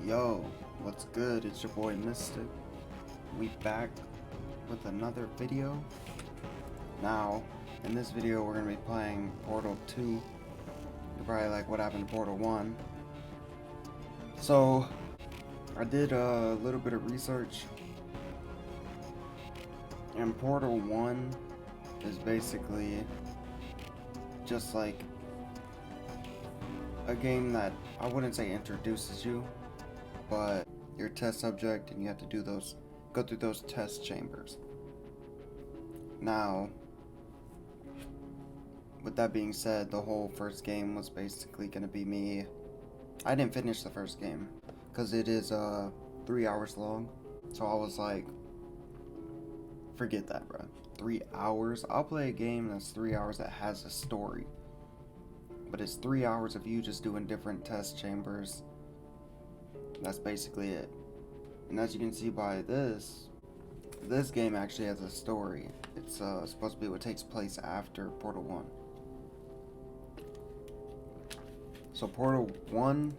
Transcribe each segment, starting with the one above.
Yo, what's good? It's your boy Mystic. We back with another video. Now, in this video we're gonna be playing Portal 2. You're probably like, what happened to Portal 1? So, I did a little bit of research. And Portal 1 is basically just like a game that I wouldn't say introduces you, but you're a test subject and you have to go through those test chambers. Now, with that being said, the whole first game was basically gonna be me. I didn't finish the first game because it is 3 hours long, so I was like, forget that, bro. 3 hours? I'll play a game that's 3 hours that has a story, but it's 3 hours of you just doing different test chambers. That's basically it. And as you can see by this game actually has a story. It's supposed to be what takes place after Portal 1. So Portal 1,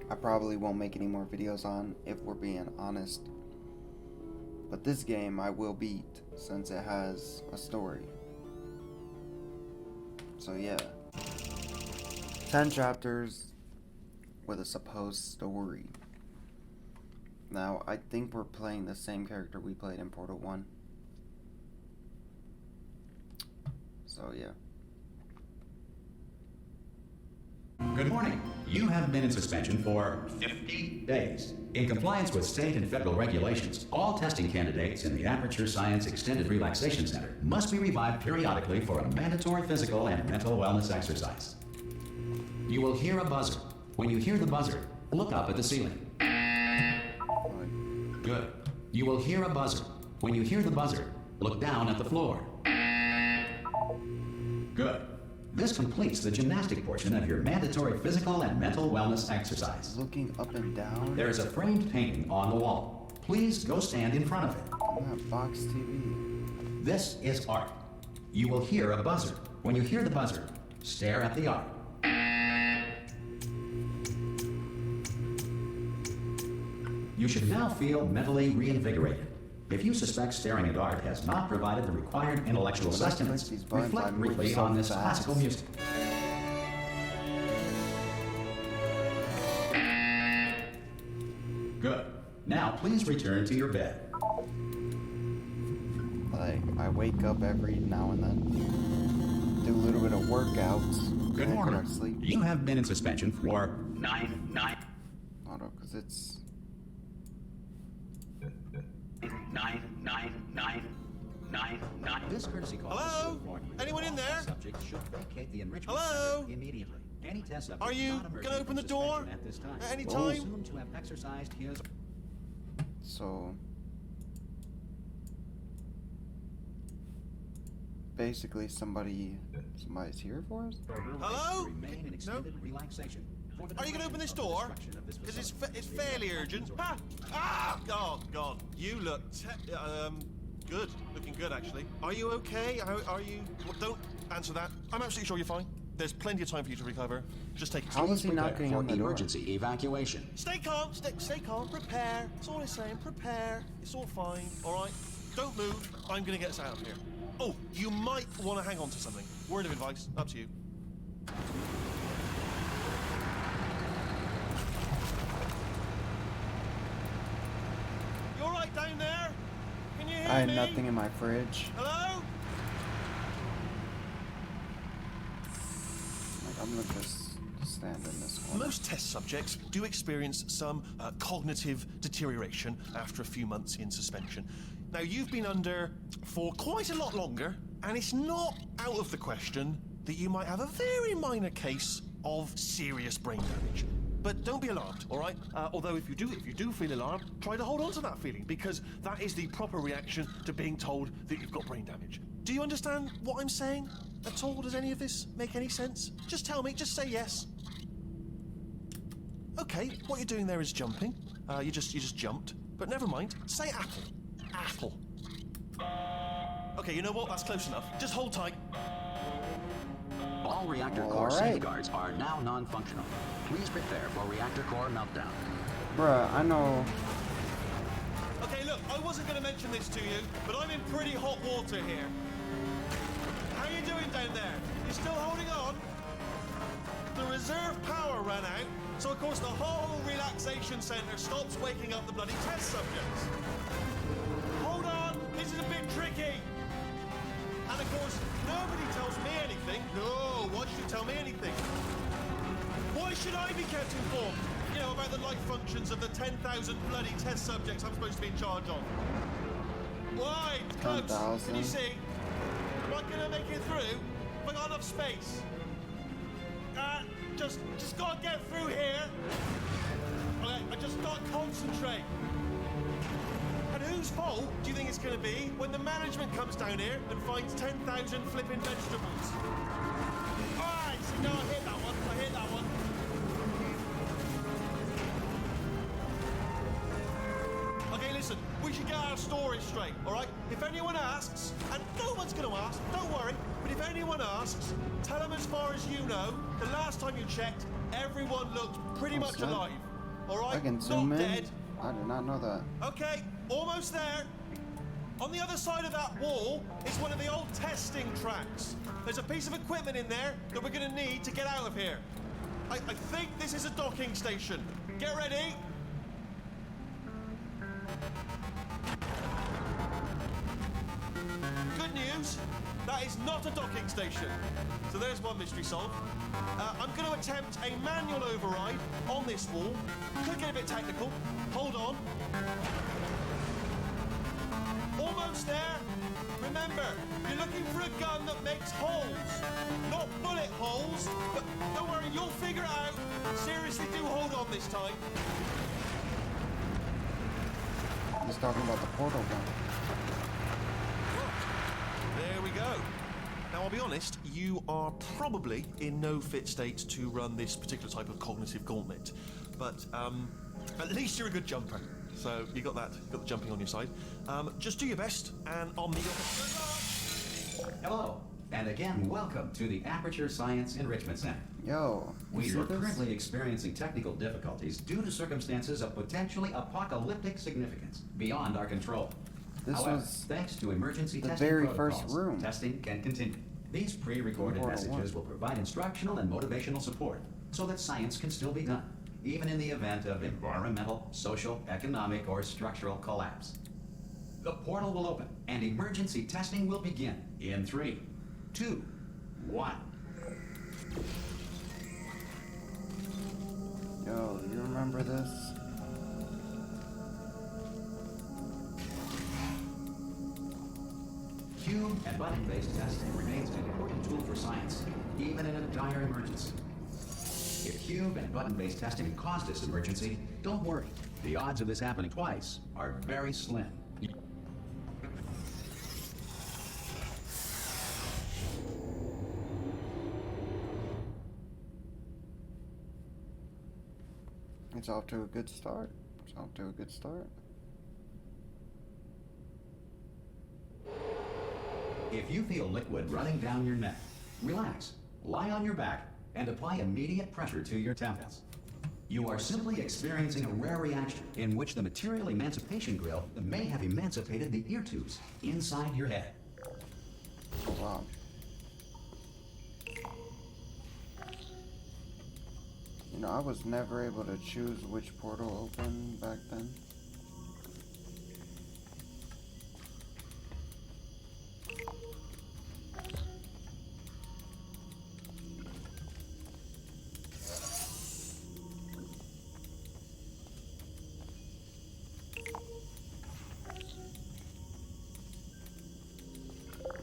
I probably won't make any more videos on, if we're being honest. But this game I will beat, since it has a story. So yeah. 10 chapters with a supposed story. Now, I think we're playing the same character we played in Portal 1. So yeah. Good morning. You have been in suspension for 50 days. In compliance with state and federal regulations, all testing candidates in the Aperture Science Extended Relaxation Center must be revived periodically for a mandatory physical and mental wellness exercise. You will hear a buzzer. When you hear the buzzer, look up at the ceiling. Good. You will hear a buzzer. When you hear the buzzer, look down at the floor. Good. This completes the gymnastic portion of your mandatory physical and mental wellness exercise. Looking up and down. There is a framed painting on the wall. Please go stand in front of it. I'm at Fox TV. This is art. You will hear a buzzer. When you hear the buzzer, stare at the art. You should now feel mentally reinvigorated. If you suspect staring at art has not provided the required intellectual sustenance, reflect briefly on this classical music. Good. Now please return to your bed. Like, I wake up every now and then, do a little bit of workouts. Good and morning. go to sleep. You have been in suspension for 9. Hold up, because it's... 9. This courtesy call. Hello? Anyone in there? Subject should vacate the enrichment Hello? center immediately. Any test subject Are you not emerging gonna open from the door suspension at this time at any will time? assume to have exercised his. So... basically somebody's here for us? Hello? Remain in extended relaxation. For the Are you gonna open this duration of door? construction of this Because facility. it's fairly urgent. Ah! God. You look good. Looking good, actually. Are you okay? Are you... Well, don't answer that. I'm absolutely sure you're fine. There's plenty of time for you to recover. Just take it How easy. is he knocking For on the door? emergency evacuation. Stay calm. Stay calm. Prepare. That's all I'm saying. Prepare. It's all fine. All right? Don't move. I'm gonna get us out of here. Oh, you might want to hang on to something. Word of advice. Up to you. You all right down there? Can you hear I had me? nothing in my fridge. Hello? Like, I'm gonna just stand in this corner. Most test subjects do experience some cognitive deterioration after a few months in suspension. Now, you've been under for quite a lot longer, and it's not out of the question that you might have a very minor case of serious brain damage. But don't be alarmed, all right? Although if you do feel alarmed, try to hold on to that feeling, because that is the proper reaction to being told that you've got brain damage. Do you understand what I'm saying at all? Does any of this make any sense? Just tell me, just say yes. Okay, what you're doing there is jumping. You just jumped. But never mind. Say apple. Apple. Okay, you know what? That's close enough. Just hold tight. All reactor All core right. safeguards are now non-functional. Please prepare for reactor core meltdown. Bruh, I know. Okay, look, I wasn't going to mention this to you, but I'm in pretty hot water here. How you doing down there? You still holding on? The reserve power ran out, so of course the whole relaxation center stops waking up the bloody test subjects. Hold on, this is a bit tricky. And of course, nobody tells me anything. No, why should you tell me anything? Why should I be kept informed? You know, about the life functions of the 10,000 bloody test subjects I'm supposed to be in charge of. Why? Close. 10,000. Can you see? Am I gonna make it through? Have I got enough space? Just gotta get through here. Okay, I just gotta concentrate. And whose fault do you think it's gonna be when the management comes down here and finds 10,000 flipping vegetables? Alright, so no, I hit that one. I hit that one. Okay, listen, we should get our story straight, alright? If anyone asks, and no one's gonna ask, don't worry, but if anyone asks, tell them as far as you know, the last time you checked, everyone looked pretty much that? alive. Alright? I can zoom Not in. dead. I did not know that. Okay, almost there. On the other side of that wall is one of the old testing tracks. There's a piece of equipment in there that we're gonna need to get out of here. I think this is a docking station. Get ready. Good news, that is not a docking station. So there's one mystery solved. I'm going to attempt a manual override on this wall. Could get a bit technical. Hold on. Almost there. Remember, you're looking for a gun that makes holes. Not bullet holes, but don't worry, you'll figure it out. Seriously, do hold on this time. He's talking about the portal gun. There we go. Now, I'll be honest, you are probably in no fit state to run this particular type of cognitive gauntlet. But at least you're a good jumper. So you got that, got the jumping on your side. Just do your best, and I'll meet you. Hello, and again, welcome to the Aperture Science Enrichment Center. Yo, you We see are this? currently experiencing technical difficulties due to circumstances of potentially apocalyptic significance beyond our control. This However, was thanks to emergency the testing very protocols, first room. testing can continue. These pre-recorded Portal messages 1. will provide instructional and motivational support so that science can still be done, even in the event of environmental, social, economic, or structural collapse. The portal will open, and emergency testing will begin in 3, 2, 1. Yo, you remember this? Cube and button-based testing remains an important tool for science, even in a dire emergency. If cube and button-based testing caused this emergency, don't worry. The odds of this happening twice are very slim. It's off to a good start. It's off to a good start. If you feel liquid running down your neck, relax, lie on your back, and apply immediate pressure to your temples. You are simply experiencing a rare reaction in which the material emancipation grill may have emancipated the ear tubes inside your head. Oh wow. You know, I was never able to choose which portal opened back then.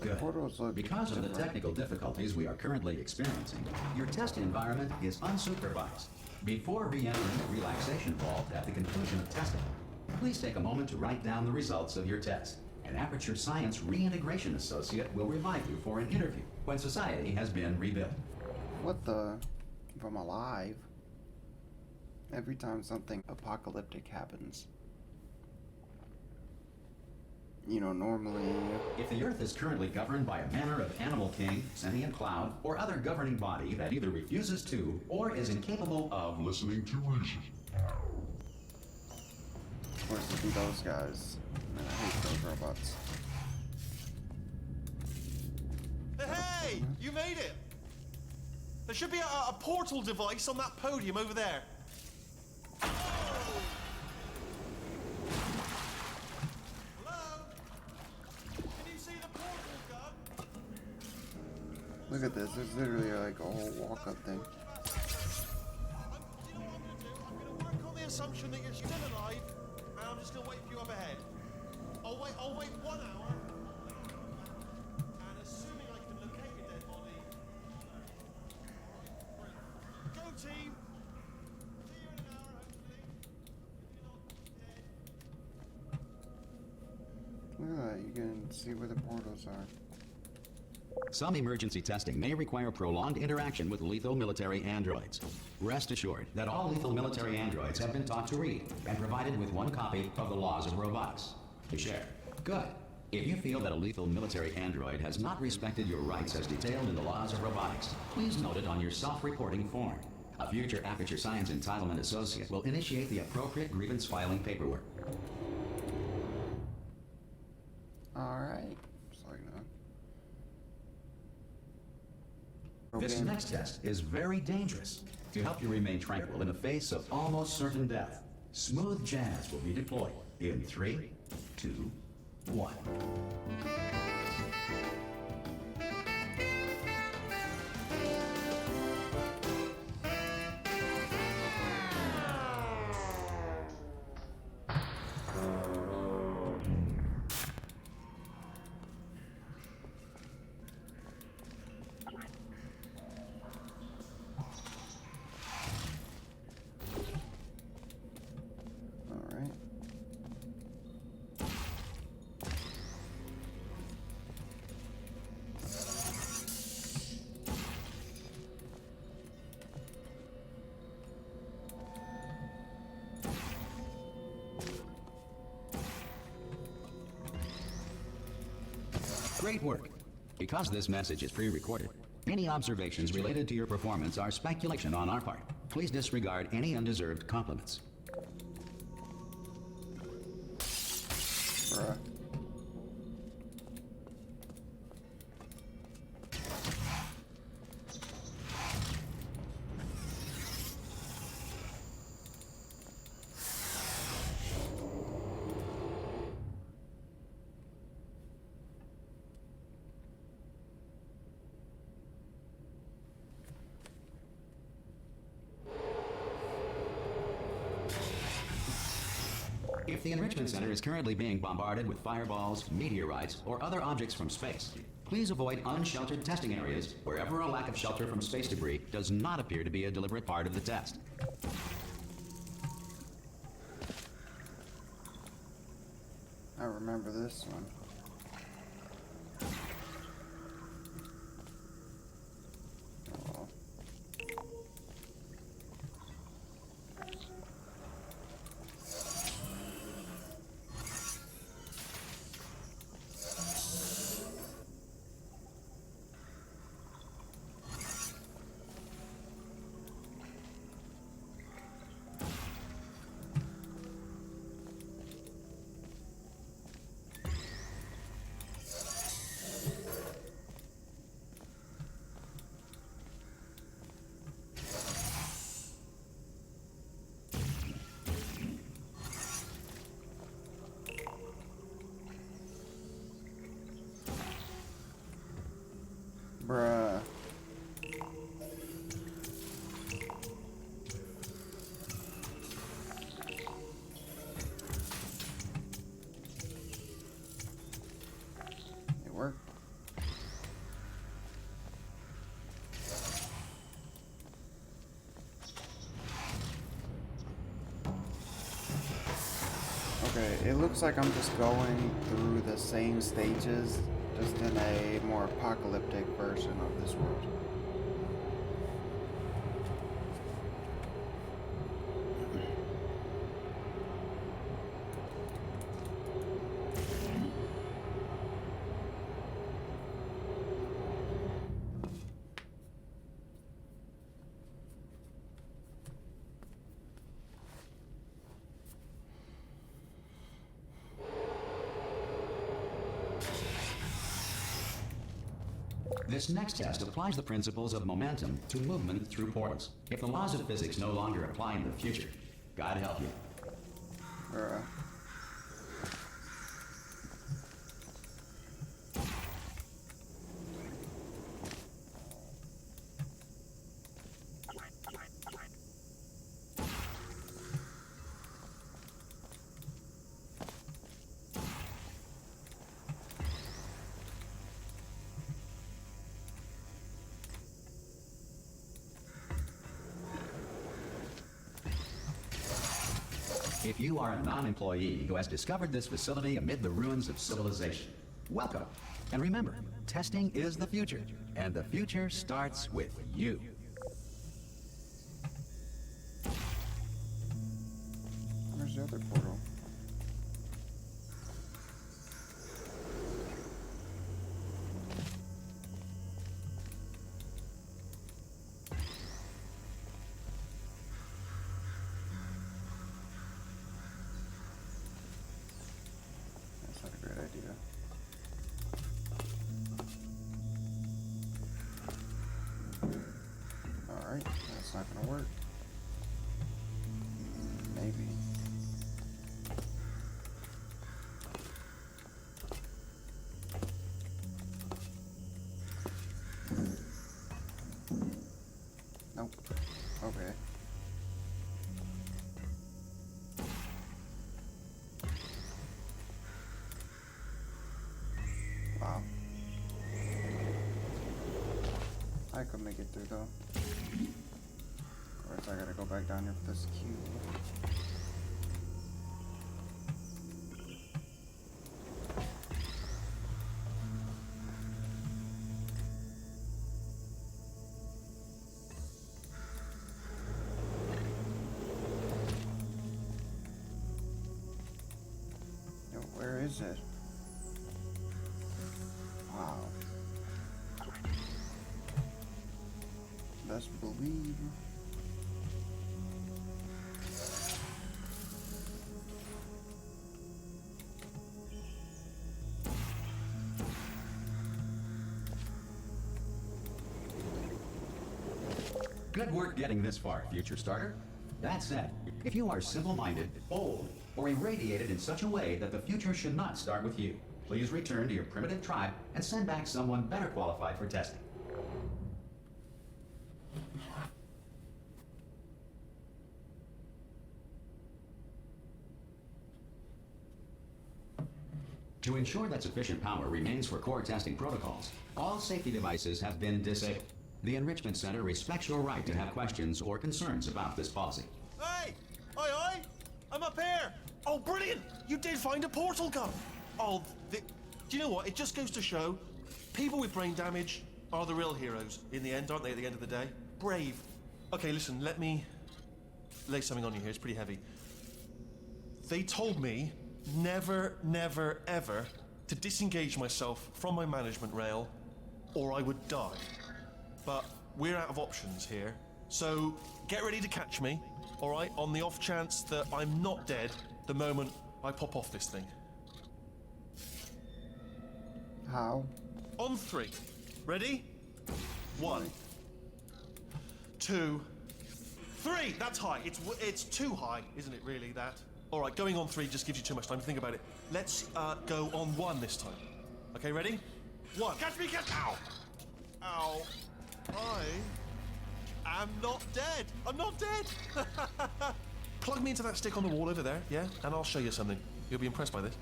Good. Portals look Because of the different. technical difficulties we are currently experiencing, your test environment is unsupervised. Before re-entering the relaxation vault at the conclusion of testing, please take a moment to write down the results of your test. An Aperture Science Reintegration Associate will revive you for an interview when society has been rebuilt. What the? If I'm alive. Every time something apocalyptic happens. normally. If the Earth is currently governed by a manner of animal king, sentient cloud, or other governing body that either refuses to or is incapable of listening to reason. Of course, it'd be those guys. Man, I hate those robots. Hey! You made it! There should be a portal device on that podium over there. Hello? Can you see the portal gun? Look at this. There's literally like a whole walk-up thing. You know what I'm gonna do? I'm gonna work on the assumption that you're still alive, and I'm just gonna wait for you up ahead. I'll wait 1 hour. And assuming I can locate your dead body. Go team! See you in an hour, hopefully. If you're not dead. Look at that. You can see where the portals are. Some emergency testing may require prolonged interaction with lethal military androids. Rest assured that all lethal military androids have been taught to read and provided with 1 copy of the Laws of Robotics to share. Good. If you feel that a lethal military android has not respected your rights as detailed in the Laws of Robotics, please note it on your self-reporting form. A future Aperture Science Entitlement Associate will initiate the appropriate grievance filing paperwork. Alright. Just like that. This next test is very dangerous. To help you remain tranquil in the face of almost certain death, smooth jazz will be deployed in 3, 2, 1. Alright. Great work. Because this message is pre-recorded, any observations related to your performance are speculation on our part. Please disregard any undeserved compliments. Bruh. If the Enrichment Center is currently being bombarded with fireballs, meteorites, or other objects from space, please avoid unsheltered testing areas wherever a lack of shelter from space debris does not appear to be a deliberate part of the test. I remember this one. Oh. Bruh. It worked. Okay, it looks like I'm just going through the same stages, just in a more apocalyptic version of this world. This next test applies the principles of momentum to movement through portals. If the laws of physics no longer apply in the future, God help you. If you are a non-employee who has discovered this facility amid the ruins of civilization, welcome. And remember, testing is the future, and the future starts with you. Where's the other portal? That's not a great idea. Alright, that's not gonna work. Maybe. Nope. Okay. Wow. I could make it through though. Of course, I gotta go back down here for this cube. Yo, where is it? Wow. Best believe. Good work getting this far, future starter. That said, if you are simple-minded, bold, or irradiated in such a way that the future should not start with you, please return to your primitive tribe and send back someone better qualified for testing. To ensure that sufficient power remains for core testing protocols, all safety devices have been disabled. The Enrichment Center respects your right to have questions or concerns about this policy. Hey! Oi, oi! I'm up here! Oh, brilliant! You did find a portal gun! Oh, do you know what? It just goes to show, people with brain damage are the real heroes in the end, aren't they, at the end of the day? Brave. Okay, listen, let me lay something on you here. It's pretty heavy. They told me never, never, ever to disengage myself from my management rail or I would die. But we're out of options here, so get ready to catch me, all right, on the off chance that I'm not dead the moment I pop off this thing. How? On 3. Ready? 1, 2, 3. That's high. It's too high, isn't it, really, that? All right, going on 3 just gives you too much time to think about it. Let's go on 1 this time. Okay, ready? 1. Catch me, catch... Ow! Ow. I am not dead. I'm not dead. Plug me into that stick on the wall over there, yeah? And I'll show you something. You'll be impressed by this.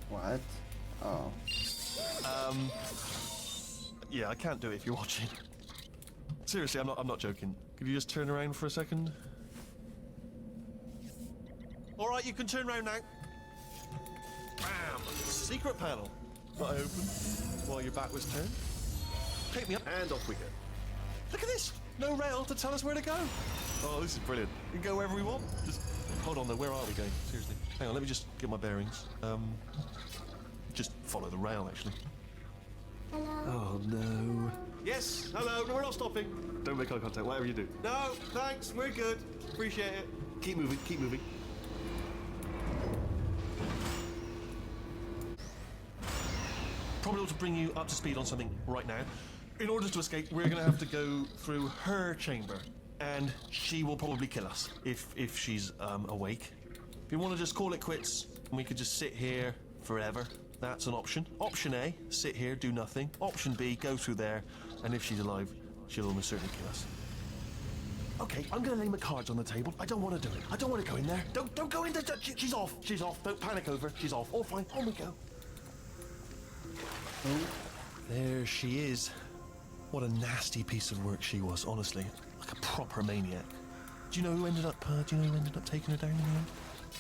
What? Oh. Yeah, I can't do it if you're watching. Seriously, I'm not joking. Could you just turn around for a second? All right, you can turn around now. Bam! Secret panel. Not open while your back was turned. Pick me up and off we go. Look at this! No rail to tell us where to go. Oh, this is brilliant. We can go wherever we want. Just hold on though, where are we going? Seriously. Hang on, let me just get my bearings. Just follow the rail actually. Hello? Oh no. Yes, hello, no, we're not stopping. Don't make eye contact, whatever you do. No, thanks, we're good. Appreciate it. Keep moving, keep moving. probably ought to bring you up to speed on something right now. In order to escape, we're going to have to go through her chamber, and she will probably kill us if she's awake. If you want to just call it quits, and we could just sit here forever, that's an option. Option A, sit here, do nothing. Option B, go through there, and if she's alive, she'll almost certainly kill us. Okay, I'm gonna lay my cards on the table. I don't want to do it. I don't want to go in there. Don't go in there. She's off. She's off. Don't panic over. She's off. All fine. On we go. Oh, there she is. What a nasty piece of work she was, honestly. Like a proper maniac. Do you know who ended up taking her down in the end?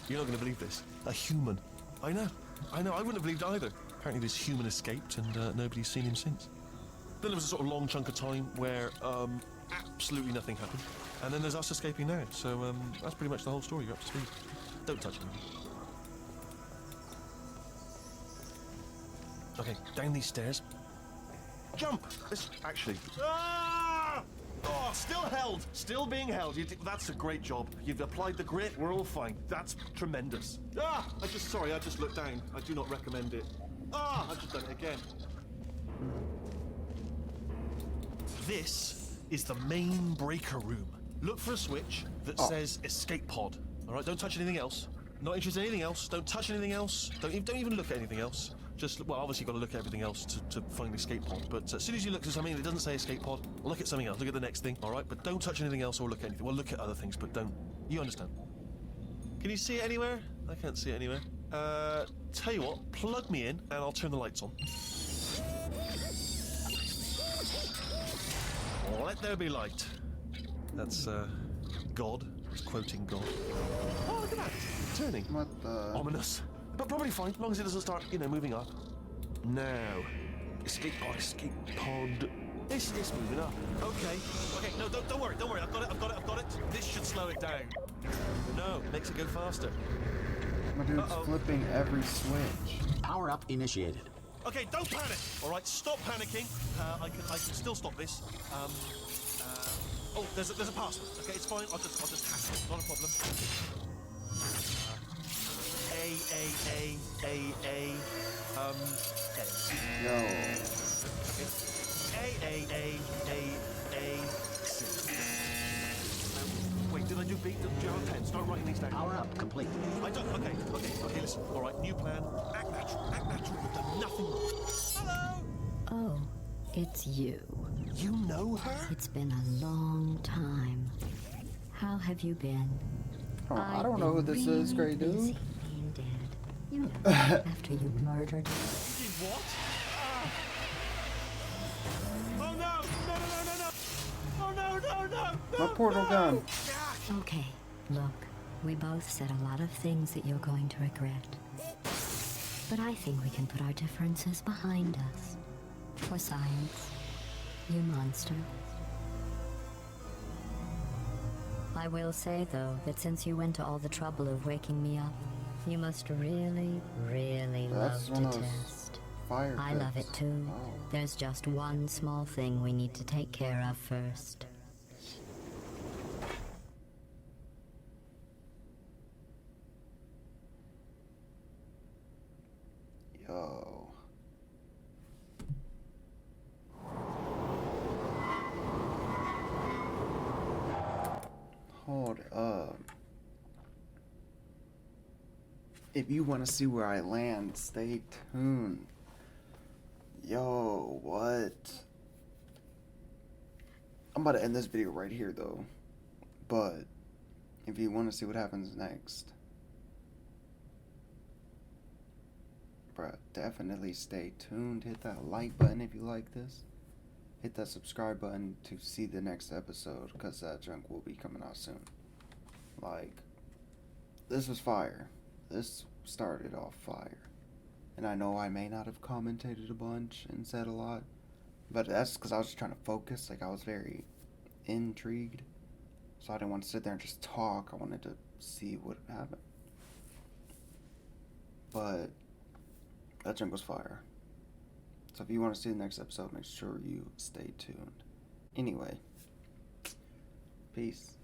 You're not gonna believe this. A human. I know. I wouldn't have believed either. Apparently this human escaped and nobody's seen him since. Then there was a sort of long chunk of time where absolutely nothing happened. And then there's us escaping now. So that's pretty much the whole story. You're up to speed. Don't touch me. Okay, down these stairs. Jump! Actually. Ah! Oh, still held. Still being held. That's a great job. You've applied the grit. We're all fine. That's tremendous. Ah! I just looked down. I do not recommend it. Ah! I've just done it again. This is the main breaker room. Look for a switch that says escape pod. All right, don't touch anything else. Not interested in anything else. Don't touch anything else. Don't even look at anything else. Just, well, obviously you've got to look at everything else to find the escape pod. But as soon as you look at something that doesn't say escape pod, look at something else. Look at the next thing, all right? But don't touch anything else or look at anything. Well, look at other things, but don't. You understand? Can you see it anywhere? I can't see it anywhere. Tell you what, plug me in and I'll turn the lights on. Let there be light. That's, God. He's quoting God. Oh, look at that. Turning. What the? Ominous. But probably fine, as long as it doesn't start, moving up. Now. Escape pod. It's moving up. Okay, no, don't worry. I've got it. This should slow it down. No, makes it go faster. My dude's flipping every switch. Power up initiated. Okay, don't panic. All right, stop panicking. I can still stop this. Oh, there's a password. Okay, it's fine. I'll just hack it. Not a problem. A. Yo. Okay. Wait, did I do B? Do you have a pen? Start writing these down. Power up complete. I don't. Okay. Listen. All right, new plan. Act natural. You've done nothing wrong. Hello. Oh, it's you. You know her? It's been a long time. How have you been? Oh, I don't know who this is, great dude. Busy being dead. You know, after you murdered. You did what? Oh no! Oh no! My portal gun. Okay, look, we both said a lot of things that you're going to regret. But I think we can put our differences behind us. For science, you monster. I will say, though, that since you went to all the trouble of waking me up, you must really, really That's love one of to those test. fire I love it pits. too. Oh. There's just one small thing we need to take care of first. Yo. Hold up. If you want to see where I land, stay tuned. Yo, what? I'm about to end this video right here, though. But if you want to see what happens next, bruh, definitely stay tuned. Hit that like button if you like this. Hit that subscribe button to see the next episode, because that junk will be coming out soon. Like, this was fire. This started off fire. And I know I may not have commentated a bunch and said a lot, but that's because I was just trying to focus. Like, I was very intrigued. So I didn't want to sit there and just talk. I wanted to see what happened. But that junk was fire. So if you want to see the next episode, make sure you stay tuned. Anyway, peace.